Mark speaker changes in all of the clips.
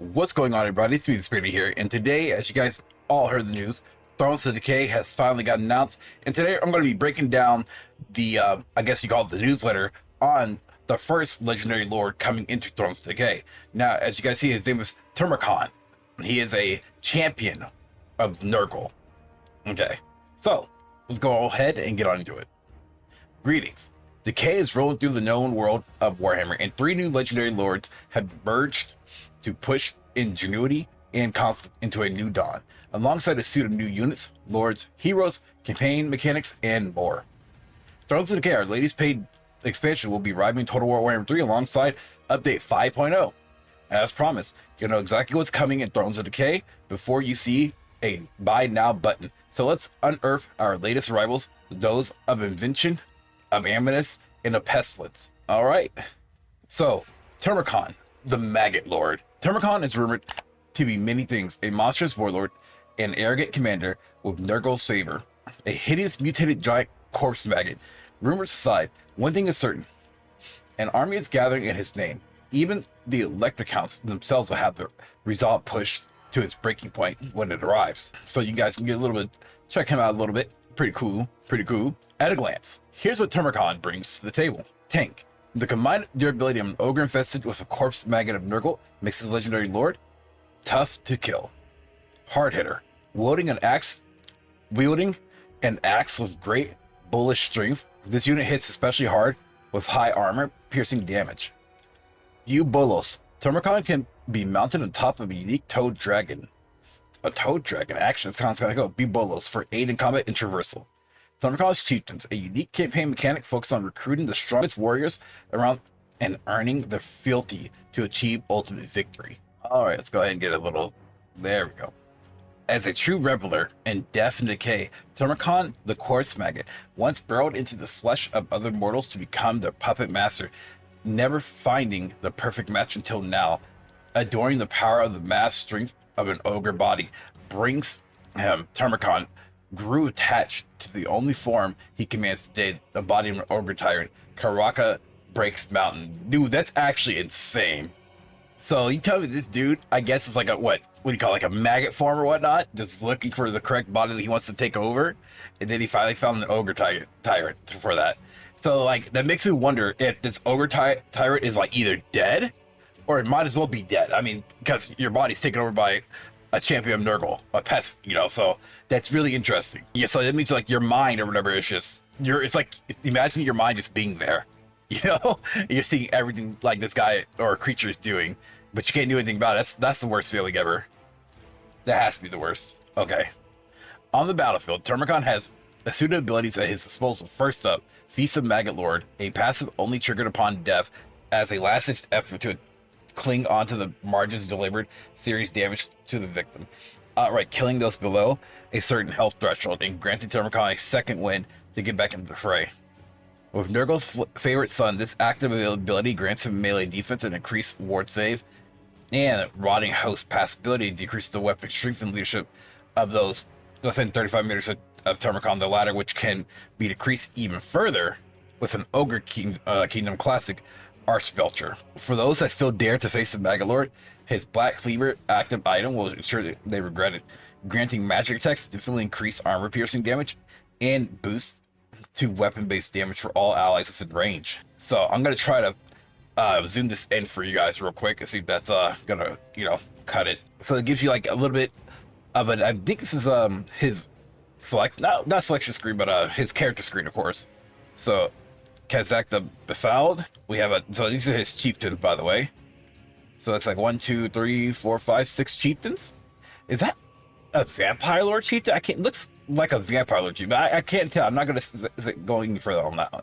Speaker 1: What's going on, everybody? It's me, Disbearity here, and today, as you guys all heard the news, Thrones of Decay has finally gotten announced, and today I'm going to be breaking down the, I guess you call it the newsletter, on the first legendary lord coming into Thrones of Decay. Now, as you guys see, his name is Tamurkhan. He is a champion of Nurgle. Okay, so, let's go ahead and get on into it. Greetings. Decay is rolling through the known world of Warhammer, and three new legendary lords have merged to push ingenuity and conflict into a new dawn, alongside a suite of new units, lords, heroes, campaign mechanics, and more. Thrones of Decay, our latest paid expansion, will be arriving in Total War Warhammer 3 alongside Update 5.0. As promised, you'll know exactly what's coming in Thrones of Decay before you see a Buy Now button. So let's unearth our latest arrivals, those of Invention, of Aminus, and of Pestilence. Alright, so Tamurkhan, the Maggot Lord. Tamurkhan is rumored to be many things: a monstrous warlord, an arrogant commander with Nurgle's favor, a hideous mutated giant corpse maggot. Rumors aside, one thing is certain: an army is gathering in his name. Even the electric counts themselves will have the resolve pushed to its breaking point when it arrives. So you guys can get a little bit, check him out a little bit. Pretty cool, pretty cool. At a glance, here's what Tamurkhan brings to the table. Tank. The combined durability of an ogre infested with a corpse maggot of Nurgle makes his legendary lord tough to kill. Hard hitter. Wielding an axe with great bullish strength, this unit hits especially hard with high armor, piercing damage. Bolos. Tamurkhan can be mounted on top of a unique toad dragon. A toad dragon? Action sounds kind of go. Bolos for aid in combat and traversal. Tamurkhan's Chieftains, a unique campaign mechanic focused on recruiting the strongest warriors around and earning the fealty to achieve ultimate victory. Alright, let's go ahead and get a little... There we go. As a true reveler in death and decay, Tamurkhan, the Quartz Maggot, once burrowed into the flesh of other mortals to become their puppet master, never finding the perfect match until now. Adoring the power of the mass strength of an ogre body brings him, Tamurkhan, grew attached to the only form he commands today, the body of an ogre tyrant. Karaka breaks mountain. Dude, that's actually insane. So you tell me this dude, I guess, is like a, what do you call it, like a maggot form or whatnot, just looking for the correct body that he wants to take over, and then he finally found an ogre tyrant for that. So like, that makes me wonder if this ogre tyrant is like either dead, or it might as well be dead. I mean, because your body's taken over by a champion of Nurgle, a pest, you know, so that's really interesting. Yeah, so that means like your mind or whatever is just, it's like, imagine your mind just being there, you know? You're seeing everything like this guy or creature is doing, but you can't do anything about it. That's the worst feeling ever. That has to be the worst. Okay. On the battlefield, Tamurkhan has a suite of abilities at his disposal. First up, Feast of Maggot Lord, a passive only triggered upon death as a last-ditch effort to cling onto the margins delivered serious damage to the victim, outright killing those below a certain health threshold and granting Tamurkhan a second win to get back into the fray. With Nurgle's favorite son, this active ability grants him melee defense and increased ward save, and Rotting Host passability decreases the weapon strength and leadership of those within 35 meters of Tamurkhan, the latter which can be decreased even further with an Ogre Kingdom Classic Archbelcher. For those that still dare to face the Maggot Lord, his Black Cleaver active item will ensure that they regret it, granting magic attacks significantly increased armor piercing damage and boost to weapon-based damage for all allies within range. So I'm gonna try to zoom this in for you guys real quick and see if that's gonna, you know, cut it. So it gives you like a little bit of it. I think this is his not selection screen, but his character screen, of course. So Kazak the Befouled. We have so these are his chieftains, by the way. So it looks like 1, 2, 3, 4, 5, 6 chieftains. Is that a vampire lord chieftain? I can't. Looks like a vampire lord chieftain. I can't tell. I'm not gonna go any further on that one.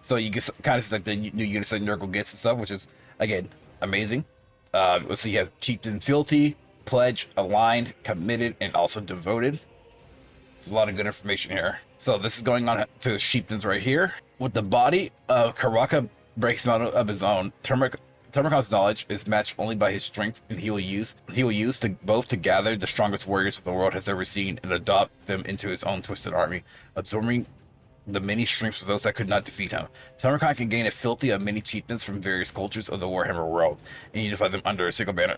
Speaker 1: So you get kind of like the new units that Nurgle gets and stuff, which is again amazing. So you have chieftain fealty, pledge, aligned, committed, and also devoted. There's a lot of good information here. So this is going on to his chieftains right here. With the body of Karaka breaks mountain of his own, Tamurkhan's knowledge is matched only by his strength, and he will use to gather the strongest warriors the world has ever seen and adopt them into his own twisted army, absorbing the many strengths of those that could not defeat him. Tamurkhan can gain a fealty of many chieftains from various cultures of the Warhammer world and unify them under a single banner.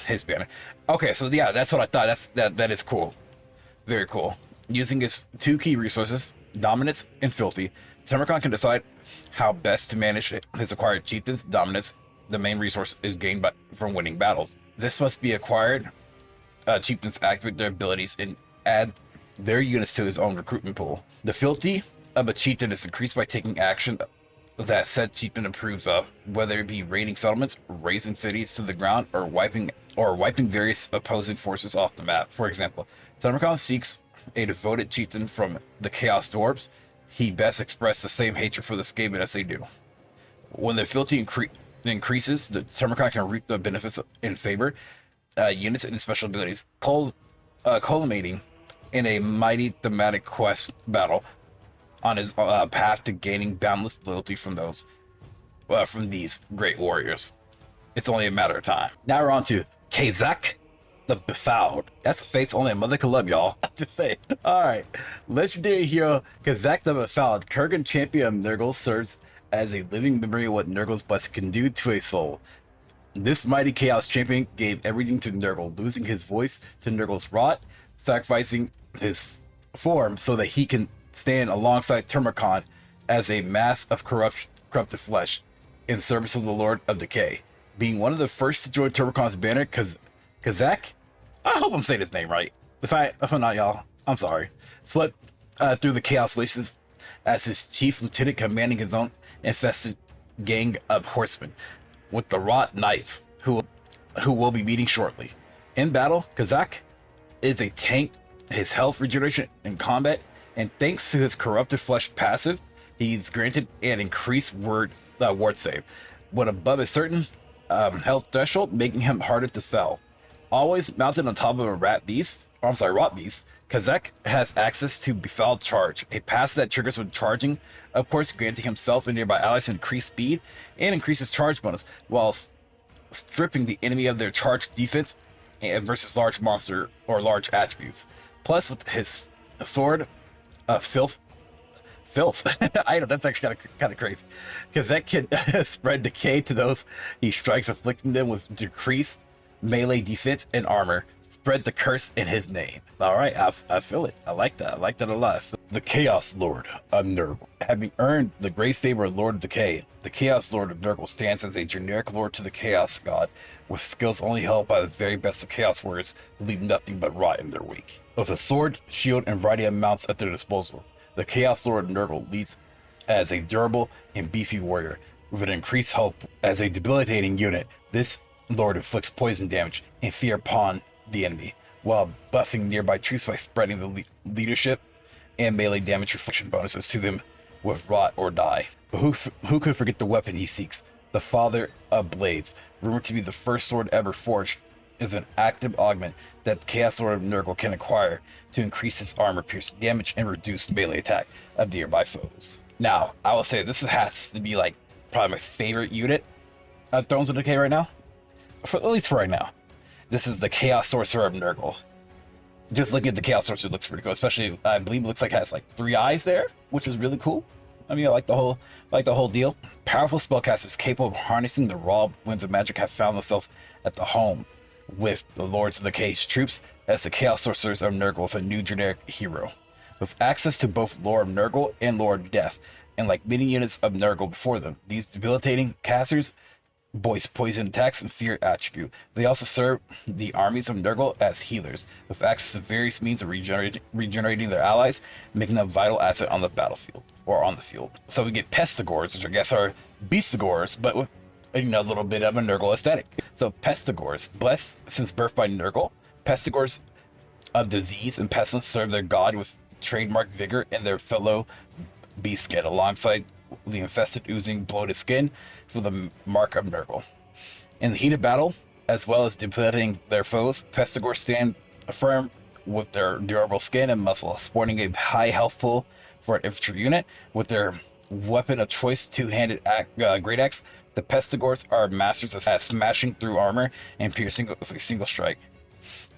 Speaker 1: his banner. Okay, so yeah, that's what I thought. That is cool. Very cool. Using his two key resources, dominance and filthy, Tamurkhan can decide how best to manage his acquired chieftains. Dominance, the main resource, is gained from winning battles. This must be acquired. Chieftains activate their abilities and add their units to his own recruitment pool. The filthy of a chieftain is increased by taking action that said chieftain approves of, whether it be raiding settlements, razing cities to the ground, or wiping various opposing forces off the map. For example, Tamurkhan seeks a devoted chieftain from the Chaos Dwarves. He best express the same hatred for the Skaven as they do. When the filthy increases, the Tamurkhan can reap the benefits in favor, units and special abilities, culminating in a mighty thematic quest battle on his path to gaining boundless loyalty from these great warriors. It's only a matter of time. Now we're on to Kazak the Befouled. That's a face only a mother could love, y'all. To say. Alright. Legendary hero Kazak the Befouled, Kurgan champion of Nurgle, serves as a living memory of what Nurgle's blessing can do to a soul. This mighty Chaos champion gave everything to Nurgle, losing his voice to Nurgle's rot, sacrificing his form so that he can stand alongside Tamurkhan as a mass of corrupted flesh in service of the Lord of Decay. Being one of the first to join Tamurkhan's banner, Kazak, I hope I'm saying his name right. If I'm not, y'all, I'm sorry. Swept through the Chaos Wastes as his chief lieutenant, commanding his own infested gang of horsemen with the Rot Knights, who will be meeting shortly. In battle, Kazak is a tank. His health regeneration in combat, and thanks to his corrupted flesh passive, he's granted an increased ward save when above a certain health threshold, making him harder to fell. Always mounted on top of a rot beast, Kazak has access to Befouled Charge, a passive that triggers when charging, of course granting himself and nearby allies increased speed and increases charge bonus, while stripping the enemy of their charge defense versus large monster or large attributes. Plus, with his sword, filth. I know that's actually kind of crazy, because that can spread decay to those he strikes, afflicting them with decreased melee defense and armor. Spread the curse in his name. All right, I feel it. I like that. I like that a lot. The Chaos Lord of Nurgle. Having earned the great favor of Lord of Decay, the Chaos Lord of Nurgle stands as a generic lord to the Chaos God, with skills only held by the very best of Chaos warriors who leave nothing but rot in their wake. With a sword, shield, and variety of mounts at their disposal, the Chaos Lord of Nurgle leads as a durable and beefy warrior with an increased health. As a debilitating unit, this lord inflicts poison damage and fear upon the enemy, while buffing nearby troops by spreading the leadership and melee damage reflection bonuses to them with Rot or Die. But who could forget the weapon he seeks? The Father of Blades, rumored to be the first sword ever forged, is an active augment that the Chaos Lord of Nurgle can acquire to increase his armor piercing damage and reduce melee attack of nearby foes. Now, I will say this has to be like probably my favorite unit of Thrones of Decay right now, at least for right now. This is the Chaos Sorcerer of Nurgle. Just looking at the Chaos Sorcerer looks pretty cool, especially I believe it looks like it has like 3 eyes there, which is really cool. I mean, I like the whole deal. Powerful spellcasters capable of harnessing the raw winds of magic have found themselves at the home with the Lords of the Decay's troops as the Chaos Sorcerers of Nurgle with a new generic hero. With access to both Lord of Nurgle and Lord of Death, and like many units of Nurgle before them, these debilitating casters voice poison attacks and fear attribute. They also serve the armies of Nurgle as healers, with access to various means of regenerating their allies, making them a vital asset on the battlefield, or on the field. So we get Pestigors, which I guess are Beastigors, but with a little bit of a Nurgle aesthetic. So Pestigors, blessed since birth by Nurgle, Pestigors of disease and pestilence serve their god with trademark vigor and their fellow beast skin, alongside the infested, oozing, bloated skin for the mark of Nurgle. In the heat of battle, as well as debilitating their foes, Pestigors stand firm with their durable skin and muscle, sporting a high health pool for an infantry unit. With their weapon of choice, two-handed great axe, the Pestigors are masters at smashing through armor and piercing with a single strike.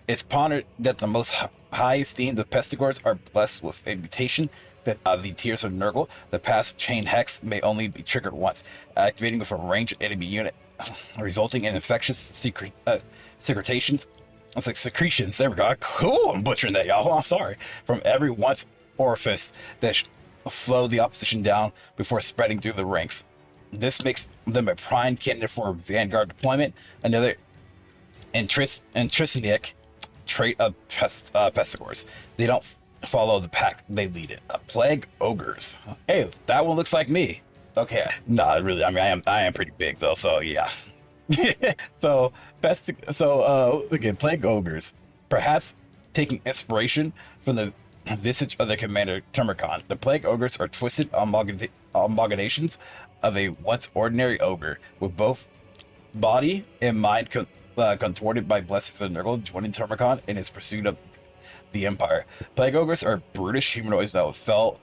Speaker 1: It's pondered that the most high esteemed of Pestigors are blessed with a mutation that the Tears of Nurgle, the passive chain hex, may only be triggered once, activating with a ranged enemy unit resulting in infectious secretations. It's like secretions. There we go. Cool. I'm butchering that, y'all. I'm sorry. From every once orifice that slow the opposition down before spreading through the ranks. This makes them a prime candidate for vanguard deployment. Another intrinsic trait of pestigores. They don't follow the pack, they lead it. Plague ogres. Hey, that one looks like me. Okay, nah, really, I mean, I am pretty big though, so yeah. Again, plague ogres. Perhaps taking inspiration from the visage of their commander Tamurkhan, the plague ogres are twisted amalgamations of a once ordinary ogre, with both body and mind contorted by blessings of Nurgle, joining Tamurkhan in his pursuit of the Empire. Plague ogres are brutish humanoids that fell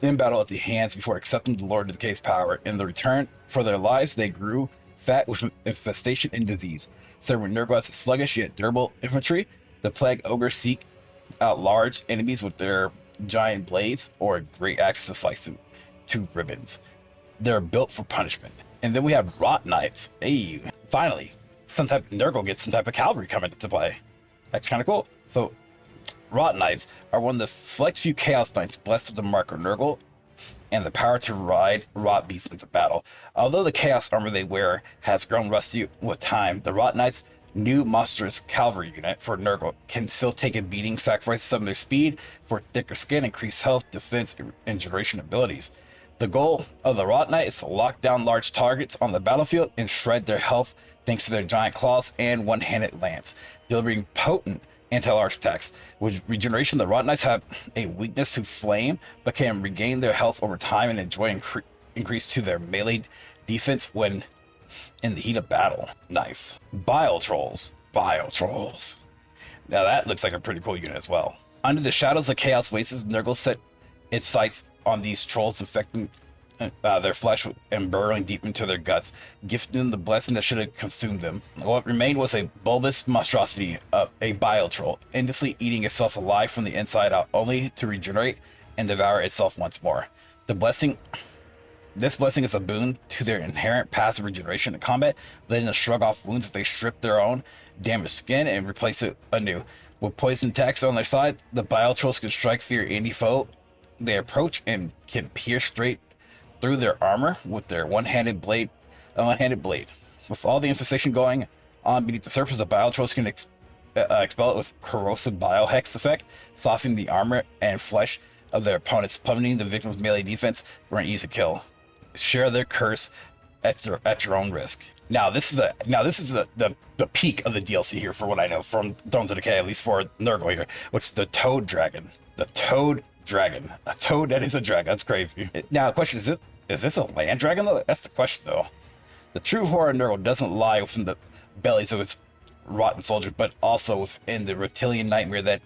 Speaker 1: in battle at the hands before accepting the Lord of Decay's power. In the return for their lives, they grew fat with infestation and disease. Serving Nurgle as a sluggish yet durable infantry, the plague ogres seek out large enemies with their giant blades or great axes to slice them to ribbons. They're built for punishment. And then we have Rot Knights. Hey, finally, some type of Nurgle gets some type of cavalry coming into play. That's kind of cool. So, Rot Knights are one of the select few Chaos Knights blessed with the mark of Nurgle and the power to ride Rot beasts into battle. Although the Chaos armor they wear has grown rusty with time, the Rot Knights' new monstrous cavalry unit for Nurgle can still take a beating, sacrificing some of their speed for thicker skin, increased health, defense, and duration abilities. The goal of the Rot Knight is to lock down large targets on the battlefield and shred their health thanks to their giant claws and one-handed lance, delivering potent anti-large attacks. With regeneration, the Rot Knights have a weakness to flame, but can regain their health over time and enjoy increase to their melee defense when in the heat of battle. Nice. Bile Trolls. Bile Trolls. Now that looks like a pretty cool unit as well. Under the shadows of Chaos Wastes, Nurgle set its sights on these trolls, infecting their flesh and burrowing deep into their guts, gifting them the blessing that should have consumed them. What remained was a bulbous monstrosity, a bile troll, endlessly eating itself alive from the inside out, only to regenerate and devour itself once more. This blessing is a boon to their inherent passive regeneration in combat, letting them shrug off wounds as they strip their own damaged skin and replace it anew. With poison attacks on their side, the bile trolls can strike fear any foe they approach and can pierce straight through their armor with their one-handed blade. With all the infestation going on beneath the surface, the bile trolls can expel it with corrosive bile hex effect, softening the armor and flesh of their opponents, plummeting the victim's melee defense for an easy kill. Share their curse at your own risk. Now this is the peak of the DLC here, for what I know from Thrones of Decay, at least for Nurgle here, which is the Toad Dragon. The Toad Dragon. A toad that is a dragon. That's crazy. Now, the question is this a land dragon though? That's the question though. The true horror of Nurgle doesn't lie within the bellies of its rotten soldiers, but also within the reptilian nightmare that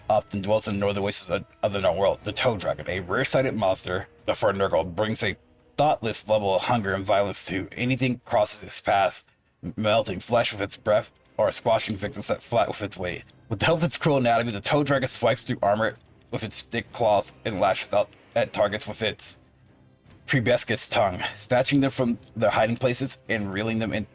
Speaker 1: often dwells in the northern wastes of the known world. The Toad Dragon, a rare-sighted monster for Nurgle, brings a thoughtless level of hunger and violence to anything crosses its path, melting flesh with its breath or squashing victims set flat with its weight. With the help of its cruel anatomy, the Toad Dragon swipes through armor with its thick claws and lashes out at targets with its proboscis tongue, snatching them from their hiding places and reeling them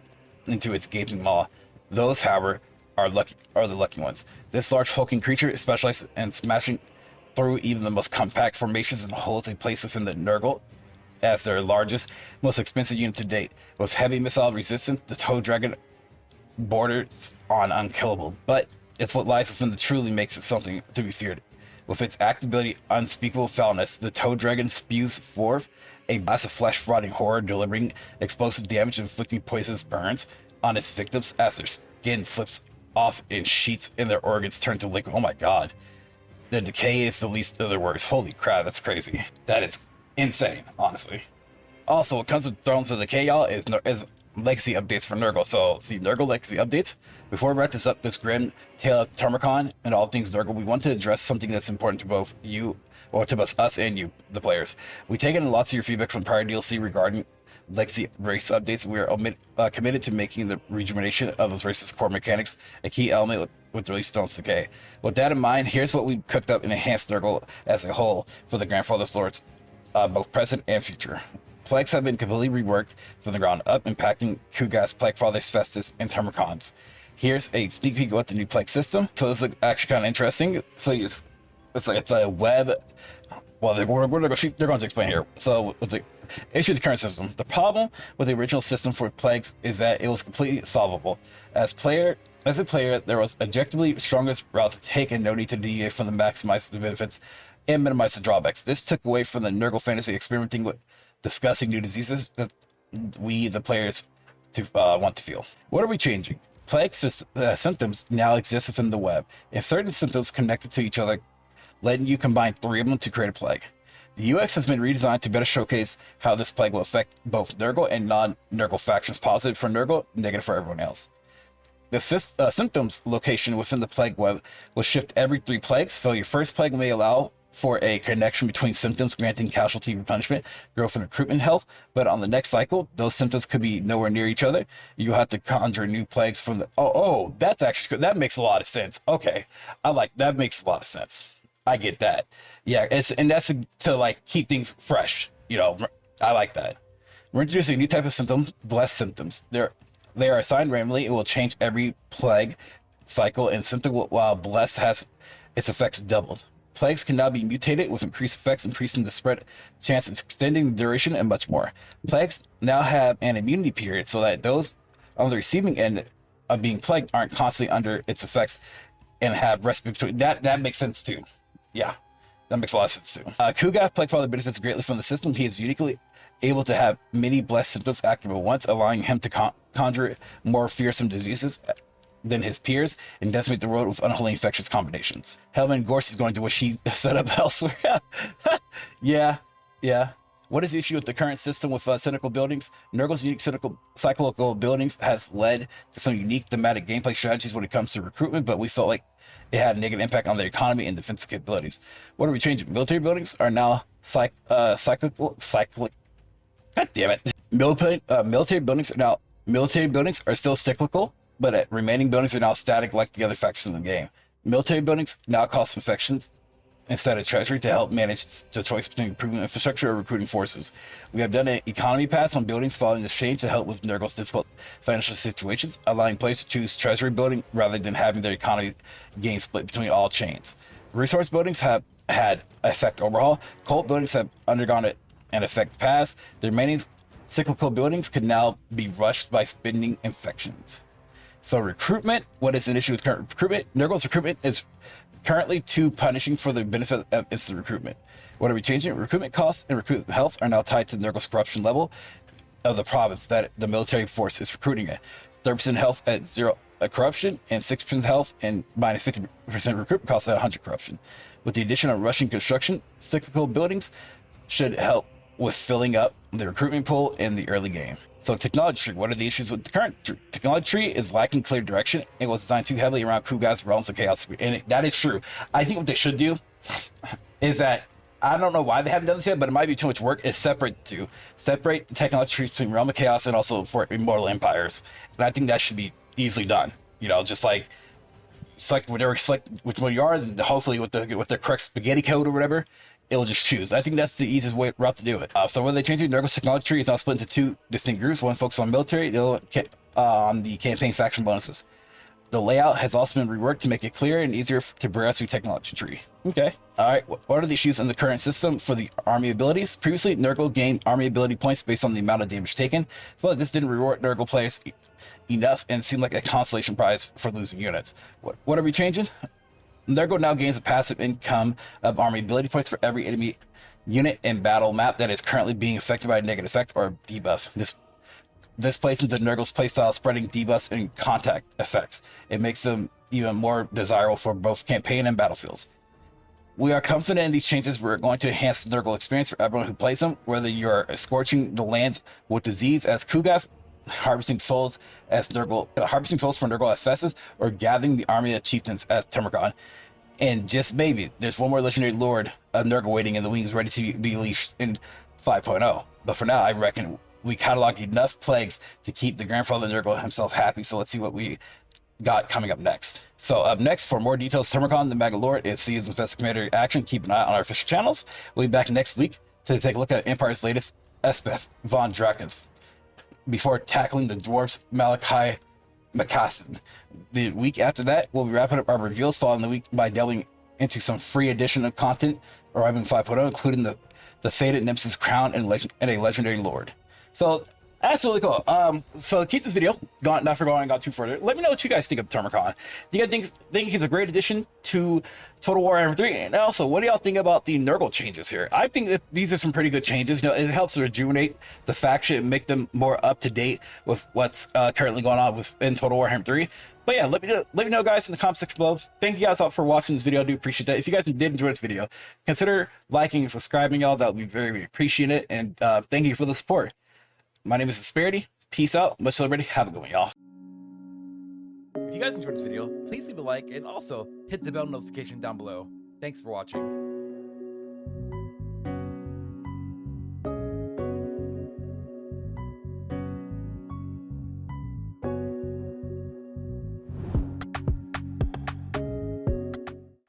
Speaker 1: into its gaping maw. Those, however, are the lucky ones. This large hulking creature is specialized in smashing through even the most compact formations and holes they place within the Nurgle as their largest, most expensive unit to date. With heavy missile resistance, the Toad Dragon borders on unkillable, but it's what lies within the truly makes it something to be feared. With its act ability Unspeakable Foulness, the Toad Dragon spews forth a blast of flesh-rotting horror, delivering explosive damage and inflicting poisonous burns on its victims as their skin slips off in sheets and their organs turn to liquid. Oh my god. The decay is the least of their worries. Holy crap, that's crazy. That is insane, honestly. Also, what comes with Thrones of Decay, y'all, is legacy updates for Nurgle. So, see, Nurgle legacy updates. Before we wrap this grim tale of Tamurkhan and all things Nurgle, we want to address something that's important to both you, or to both us and you, the players. We've taken lots of your feedback from prior DLC regarding legacy race updates. We are committed to making the rejuvenation of those races' core mechanics a key element with the release of Thrones of Decay. With that in mind, here's what we cooked up and enhanced Nurgle as a whole for the Grandfather's Lords, both present and future. Plagues have been completely reworked from the ground up, impacting Kugas, Plague Fathers, Festus, and Tamurkhans. Here's a sneak peek of the new plague system. So this is actually kind of interesting. So it's a web. Well, they're going to explain here. So with the issue of the current system, the problem with the original system for plagues is that it was completely solvable. As a player, there was objectively strongest route to take and no need to deviate from the maximize the benefits and minimize the drawbacks. This took away from the Nurgle fantasy experimenting with discussing new diseases that we, the players, want to feel. What are we changing? Plague symptoms now exist within the web, and certain symptoms connected to each other, letting you combine 3 of them to create a plague. The UX has been redesigned to better showcase how this plague will affect both Nurgle and non-Nurgle factions, positive for Nurgle, negative for everyone else. The symptoms location within the plague web will shift every 3 plagues, so your first plague may allow for a connection between symptoms granting casualty replenishment, growth, and recruitment health, but on the next cycle, those symptoms could be nowhere near each other. You have to conjure new plagues from the... Oh, that's actually good. That makes a lot of sense. Okay, that makes a lot of sense. I get that. Yeah, that's to like keep things fresh. You know, I like that. We're introducing a new type of symptom, blessed symptoms. They are assigned randomly. It will change every plague cycle, and symptom while blessed has its effects doubled. Plagues can now be mutated with increased effects, increasing the spread chance, extending the duration, and much more. Plagues now have an immunity period so that those on the receiving end of being plagued aren't constantly under its effects and have respite between. That makes sense too. Yeah, that makes a lot of sense too. Kugath Plague Father benefits greatly from the system. He is uniquely able to have many blessed symptoms active at once, allowing him to conjure more fearsome diseases than his peers and decimate the world with unholy infectious combinations. Hellman Gorse is going to wish he set up elsewhere. Yeah. What is the issue with the current system with cynical buildings? Nurgle's unique cyclical buildings has led to some unique thematic gameplay strategies when it comes to recruitment, but we felt like it had a negative impact on the economy and defensive capabilities. What are we changing? Military buildings are now cyclical. God damn it. Military buildings are still cyclical, but remaining buildings are now static like the other factions in the game. Military buildings now cost infections instead of treasury to help manage the choice between improving infrastructure or recruiting forces. We have done an economy pass on buildings following this change to help with Nurgle's difficult financial situations, allowing players to choose treasury building rather than having their economy gain split between all chains. Resource buildings have had effect overhaul. Cult buildings have undergone an effect pass. The remaining cyclical buildings could now be rushed by spending infections. So recruitment, what is an issue with current recruitment? Nurgle's recruitment is currently too punishing for the benefit of instant recruitment. What are we changing? Recruitment costs and recruitment health are now tied to Nurgle's corruption level of the province that the military force is recruiting at. 30% health at 0 corruption and 6% health and minus 50% recruitment costs at 100 corruption. With the addition of Russian construction, cyclical buildings should help with filling up the recruitment pool in the early game. So technology tree, what are the issues with the current tree? Technology tree is lacking clear direction. It was designed too heavily around Kugat's realms of chaos. And that is true. I think what they should do is that, I don't know why they haven't done this yet, but it might be too much work, is separate the technology trees between realm of chaos and also for immortal empires. And I think that should be easily done. You know, just like select which one you are, and hopefully with the correct spaghetti code or whatever, it'll just choose. I think that's the easiest route to do it. So when they change it, Nurgle's technology tree is now split into 2 distinct groups. One focused on military, the other on the campaign faction bonuses. The layout has also been reworked to make it clearer and easier to progress through technology tree. Okay. All right. What are the issues in the current system for the army abilities? Previously, Nurgle gained army ability points based on the amount of damage taken. I feel like this didn't reward Nurgle players enough and seemed like a consolation prize for losing units. What are we changing? Nurgle now gains a passive income of army ability points for every enemy unit in battle map that is currently being affected by a negative effect or debuff. This plays into Nurgle's playstyle, spreading debuffs and contact effects. It makes them even more desirable for both campaign and battlefields. We are confident in these changes. We're going to enhance the Nurgle experience for everyone who plays them, whether you're scorching the lands with disease as Kugath, harvesting souls for Nurgle as Festus, or gathering the army of chieftains as Tamurkhan. And just maybe, there's one more legendary lord of Nurgle waiting in the wings, ready to be released in 5.0. But for now, I reckon we cataloged enough plagues to keep the grandfather Nurgle himself happy. So let's see what we got coming up next. So up next, for more details, Tamurkhan, the Maggot Lord, and Seas and Festus Commander action. Keep an eye on our official channels. We'll be back next week to take a look at Empire's latest Espeth von Drakenth before tackling the dwarfs Malachi Macassin. The week after that, we'll be wrapping up our reveals, following the week by delving into some free edition of content arriving 5.0, including the faded Nymph's crown and a legendary lord. So that's really cool. So keep this video going, not for going too further. Let me know what you guys think of Tamurkhan. Do you guys think he's a great addition to Total Warhammer 3? And also, what do y'all think about the Nurgle changes here? I think that these are some pretty good changes. You know, it helps rejuvenate the faction and make them more up to date with what's currently going on in Total Warhammer 3. But yeah, let me know, guys, in the comment section below. Thank you guys all for watching this video. I do appreciate that. If you guys did enjoy this video, consider liking and subscribing, y'all. That would be very, very appreciated. And thank you for the support. My name is Disbearity. Peace out. Much celebrity. Have a good one, y'all. If you guys enjoyed this video, please leave a like and also hit the bell notification down below. Thanks for watching.